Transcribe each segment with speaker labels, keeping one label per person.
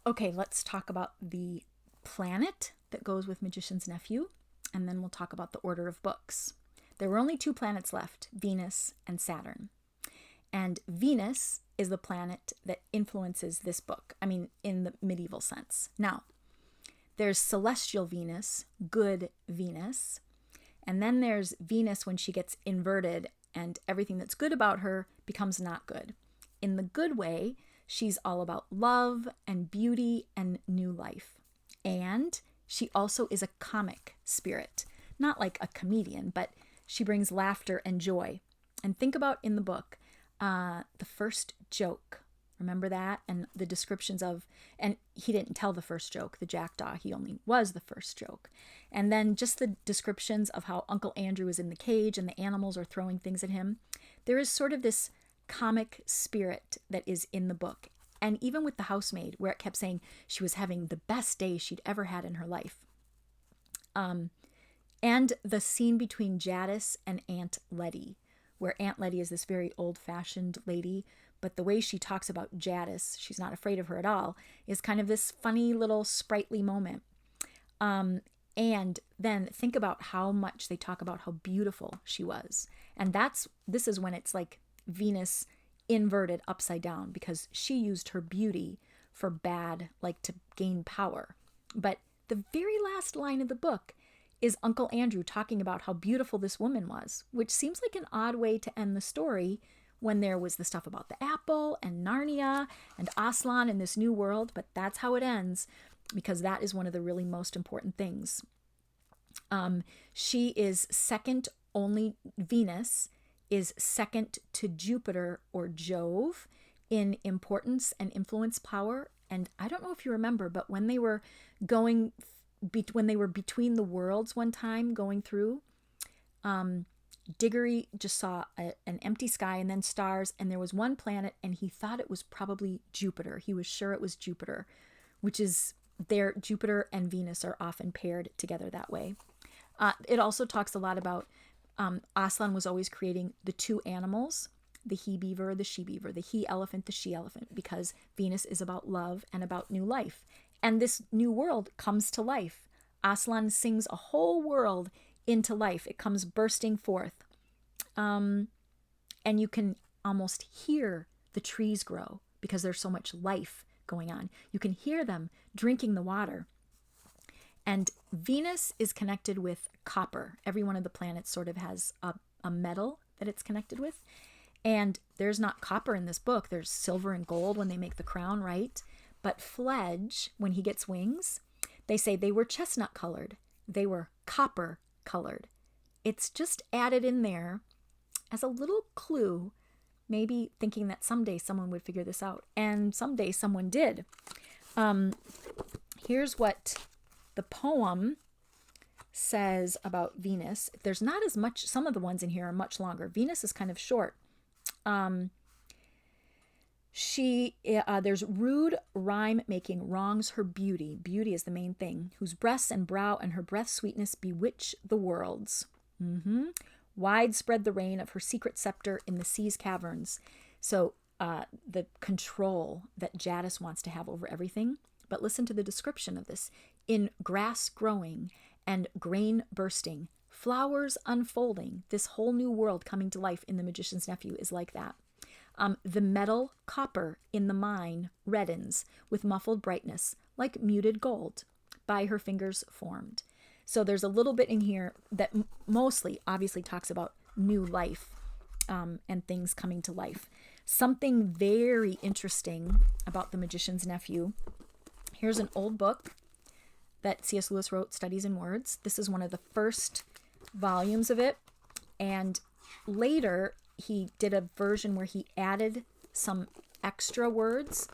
Speaker 1: Okay, let's talk about the planet that goes with Magician's Nephew, and then we'll talk about the order of books. There were only two planets left, Venus and Saturn. And Venus is the planet that influences this book. I mean, in the medieval sense. Now, there's celestial Venus, good Venus. And then there's Venus when she gets inverted and everything that's good about her becomes not good. In the good way, she's all about love and beauty and new life. And she also is a comic spirit, not like a comedian, but she brings laughter and joy. And think about in the book, the first joke. Remember that? And the descriptions of, and he didn't tell the first joke, the jackdaw, he only was the first joke. And then just the descriptions of how Uncle Andrew is in the cage and the animals are throwing things at him. There is sort of this comic spirit that is in the book. And even with the housemaid, where it kept saying she was having the best day she'd ever had in her life. And the scene between Jadis and Aunt Letty, where Aunt Letty is this very old-fashioned lady, but the way she talks about Jadis, she's not afraid of her at all, is kind of this funny little sprightly moment. And then think about how much they talk about how beautiful she was. And this is when it's like Venus inverted upside down, because she used her beauty for bad, like to gain power. But the very last line of the book is Uncle Andrew talking about how beautiful this woman was, which seems like an odd way to end the story when there was the stuff about the apple and Narnia and Aslan and this new world, but that's how it ends, because that is one of the really most important things. She is second only, Venus is second to Jupiter or Jove in importance and influence power. And I don't know if you remember, but when they were between the worlds one time going through, Diggory just saw an empty sky and then stars, and there was one planet, and he thought it was probably Jupiter. He was sure it was Jupiter, which is there. Jupiter and Venus are often paired together that way. It also talks a lot about Aslan was always creating the two animals, the he-beaver, the she-beaver, the he-elephant, the she-elephant, because Venus is about love and about new life. And this new world comes to life. Aslan sings a whole world into life. It comes bursting forth. And you can almost hear the trees grow because there's so much life going on. You can hear them drinking the water. And Venus is connected with copper. Every one of the planets sort of has a metal that it's connected with. And there's not copper in this book. There's silver and gold when they make the crown, right? But Fledge, when he gets wings, they say they were chestnut colored. They were copper colored. It's just added in there as a little clue, maybe thinking that someday someone would figure this out. And someday someone did. Here's what the poem says about Venus. There's not as much, some of the ones in here are much longer. Venus is kind of short. There's rude rhyme making wrongs her beauty. Beauty is the main thing. Whose breasts and brow and her breath sweetness bewitch the worlds. Wide spread the reign of her secret scepter in the sea's caverns. So the control that Jadis wants to have over everything. But listen to the description of this. In grass growing and grain bursting, flowers unfolding, this whole new world coming to life in The Magician's Nephew is like that. The metal copper in the mine reddens with muffled brightness, like muted gold, by her fingers formed. So there's a little bit in here that mostly obviously talks about new life and things coming to life. Something very interesting about The Magician's Nephew. Here's an old book that C.S. Lewis wrote, Studies in Words. This is one of the first volumes of it. And later, he did a version where he added some extra words.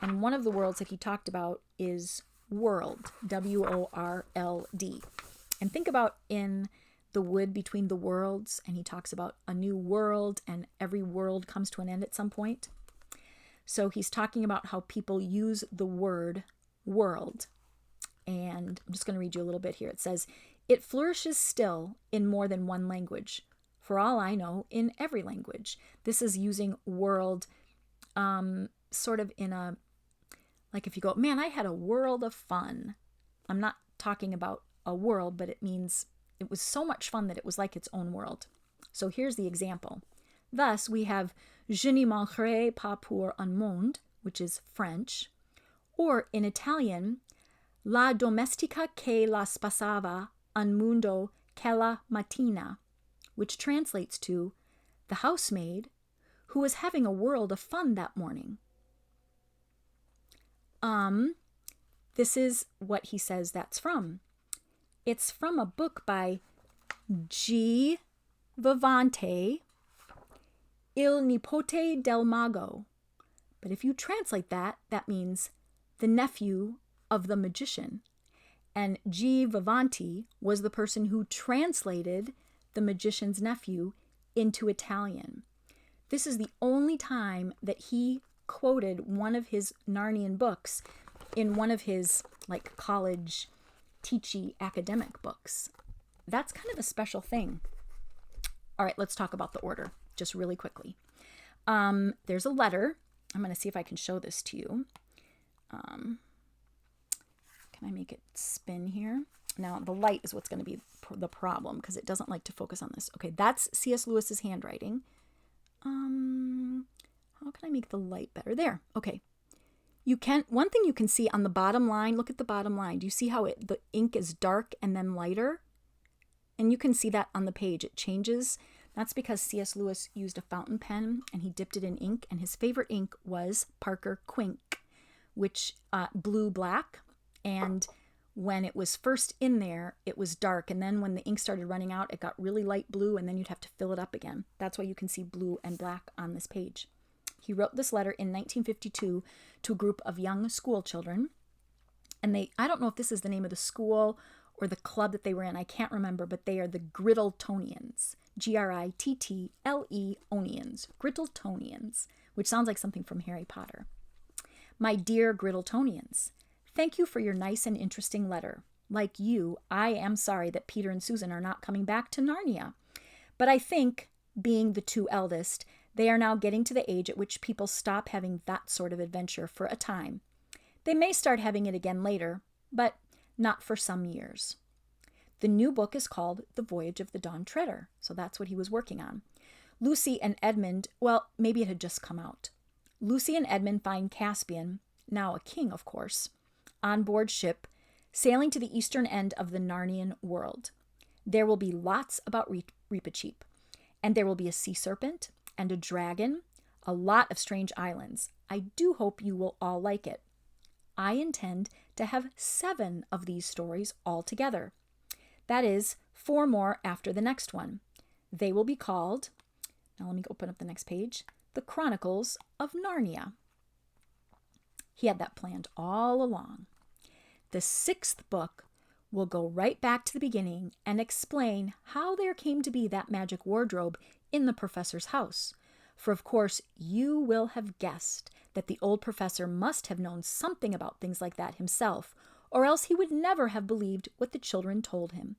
Speaker 1: And one of the worlds that he talked about is world, W-O-R-L-D. And think about in the wood between the worlds, and he talks about a new world, and every world comes to an end at some point. So he's talking about how people use the word world. And I'm just going to read you a little bit here. It says, it flourishes still in more than one language. For all I know, in every language. This is using world sort of in a Like if you go, man, I had a world of fun. I'm not talking about a world, but it means it was so much fun that it was like its own world. So here's the example. Thus, we have Je n'y manquerai pas pour un monde, which is French, or in Italian, La domestica che la spasava un mundo quella mattina, which translates to the housemaid who was having a world of fun that morning. This is what he says that's from. It's from a book by G. Vivante, Il nipote del mago. But if you translate that, that means the nephew of the magician. And G. Vivanti was the person who translated the magician's nephew into Italian. This is the only time that he quoted one of his Narnian books in one of his like college teachy academic books. That's kind of a special thing. All right, let's talk about the order just really quickly. There's a letter. I'm going to see if I can show this to you. Can I make it spin here? Now, the light is what's going to be the problem because it doesn't like to focus on this. Okay, that's C.S. Lewis's handwriting. How can I make the light better? There. Okay. One thing you can see on the bottom line, look at the bottom line. Do you see how the ink is dark and then lighter? And you can see that on the page. It changes. That's because C.S. Lewis used a fountain pen and he dipped it in ink, and his favorite ink was Parker Quink, which blue-black. And when it was first in there, it was dark. And then when the ink started running out, it got really light blue, and then you'd have to fill it up again. That's why you can see blue and black on this page. He wrote this letter in 1952 to a group of young school children. And I don't know if this is the name of the school or the club that they were in. I can't remember, but they are the Grittletonians. Grittletonians. Grittletonians, which sounds like something from Harry Potter. My dear Grittletonians, thank you for your nice and interesting letter. Like you, I am sorry that Peter and Susan are not coming back to Narnia. But I think, being the two eldest, they are now getting to the age at which people stop having that sort of adventure for a time. They may start having it again later, but not for some years. The new book is called The Voyage of the Dawn Treader, so that's what he was working on. Lucy and Edmund, well, maybe it had just come out. Lucy and Edmund find Caspian, now a king, of course, on board ship, sailing to the eastern end of the Narnian world. There will be lots about Reepicheep, and there will be a sea serpent and a dragon, a lot of strange islands. I do hope you will all like it. I intend to have 7 of these stories all together. That is, 4 more after the next one. They will be called, now let me open up the next page, The Chronicles of Narnia. He had that planned all along. The 6th book will go right back to the beginning and explain how there came to be that magic wardrobe in the professor's house. For of course, you will have guessed that the old professor must have known something about things like that himself, or else he would never have believed what the children told him.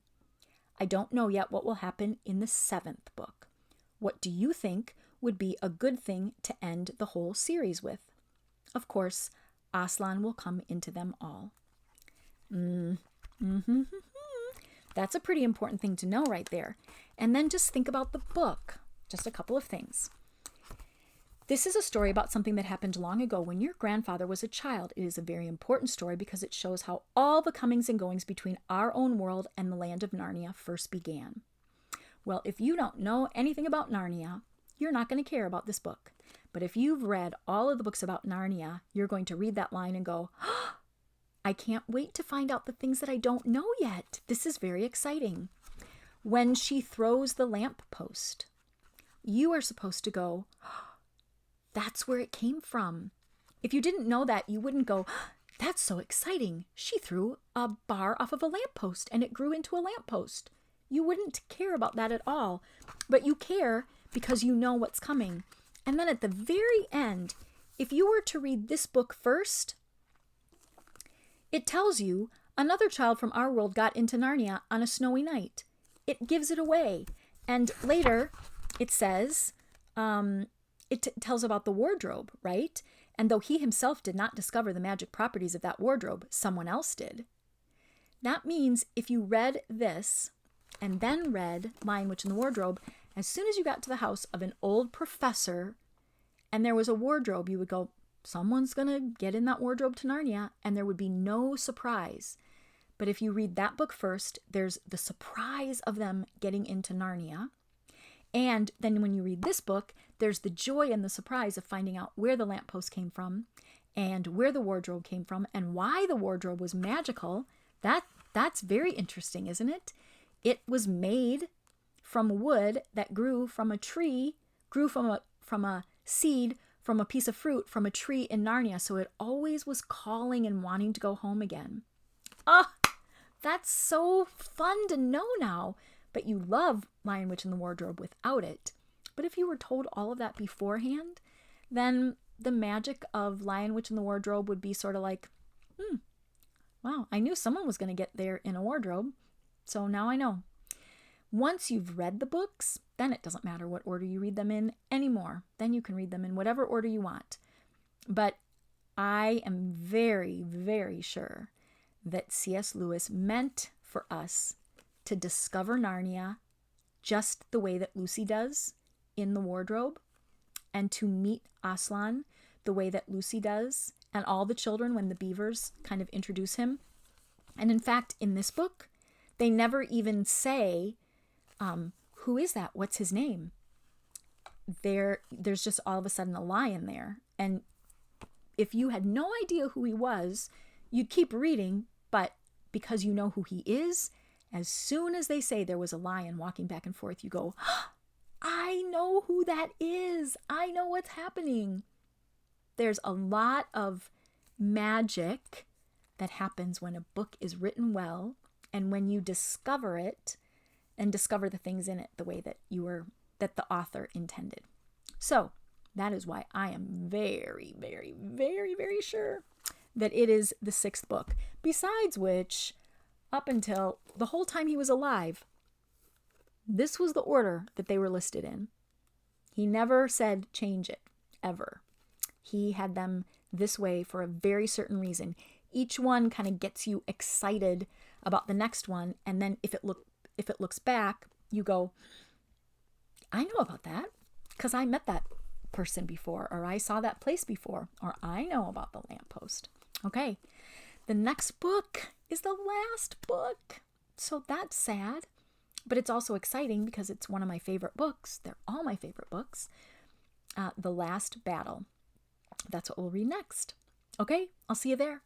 Speaker 1: I don't know yet what will happen in the 7th book. What do you think would be a good thing to end the whole series with? Of course, Aslan will come into them all. That's a pretty important thing to know right there. And then just think about the book. Just a couple of things. This is a story about something that happened long ago when your grandfather was a child. It is a very important story because it shows how all the comings and goings between our own world and the land of Narnia first began. Well, if you don't know anything about Narnia, you're not going to care about this book. But if you've read all of the books about Narnia, you're going to read that line and go, oh, I can't wait to find out the things that I don't know yet. This is very exciting. When she throws the lamppost, you are supposed to go, oh, that's where it came from. If you didn't know that, you wouldn't go, oh, that's so exciting. She threw a bar off of a lamppost and it grew into a lamppost. You wouldn't care about that at all, but you care because you know what's coming. And then at the very end, if you were to read this book first, it tells you another child from our world got into Narnia on a snowy night. It gives it away. And later it says, it tells about the wardrobe, right? And though he himself did not discover the magic properties of that wardrobe, someone else did. That means if you read this and then read Lion, Witch, and the Wardrobe, as soon as you got to the house of an old professor and there was a wardrobe, you would go, someone's going to get in that wardrobe to Narnia, and there would be no surprise. But if you read that book first, there's the surprise of them getting into Narnia. And then when you read this book, there's the joy and the surprise of finding out where the lamppost came from and where the wardrobe came from and why the wardrobe was magical. That's very interesting, isn't it? It was made from wood that grew from a tree, grew from a seed, from a piece of fruit, from a tree in Narnia. So it always was calling and wanting to go home again. Oh, that's so fun to know now. But you love Lion, Witch, and the Wardrobe without it. But if you were told all of that beforehand, then the magic of Lion, Witch, and the Wardrobe would be sort of like, wow, I knew someone was going to get there in a wardrobe, so now I know. Once you've read the books, then it doesn't matter what order you read them in anymore. Then you can read them in whatever order you want. But I am very, very sure that C.S. Lewis meant for us to discover Narnia just the way that Lucy does in the wardrobe, and to meet Aslan the way that Lucy does, and all the children when the beavers kind of introduce him. And in fact, in this book, they never even say, who is that? What's his name? There's just all of a sudden a lion there. And if you had no idea who he was, you'd keep reading, but because you know who he is, as soon as they say there was a lion walking back and forth, you go, I know who that is. I know what's happening. There's a lot of magic that happens when a book is written well, and when you discover it and discover the things in it the way that that the author intended. So that is why I am very, very, very, very sure that it is the 6th book. Besides which, up until the whole time he was alive, this was the order that they were listed in. He never said change it, ever. He had them this way for a very certain reason. Each one kind of gets you excited about the next one, and then if it looks back, you go, I know about that because I met that person before, or I saw that place before, or I know about the lamppost. Okay, the next book is the last book. So that's sad, but it's also exciting because it's one of my favorite books. They're all my favorite books. The Last Battle. That's what we'll read next. Okay, I'll see you there.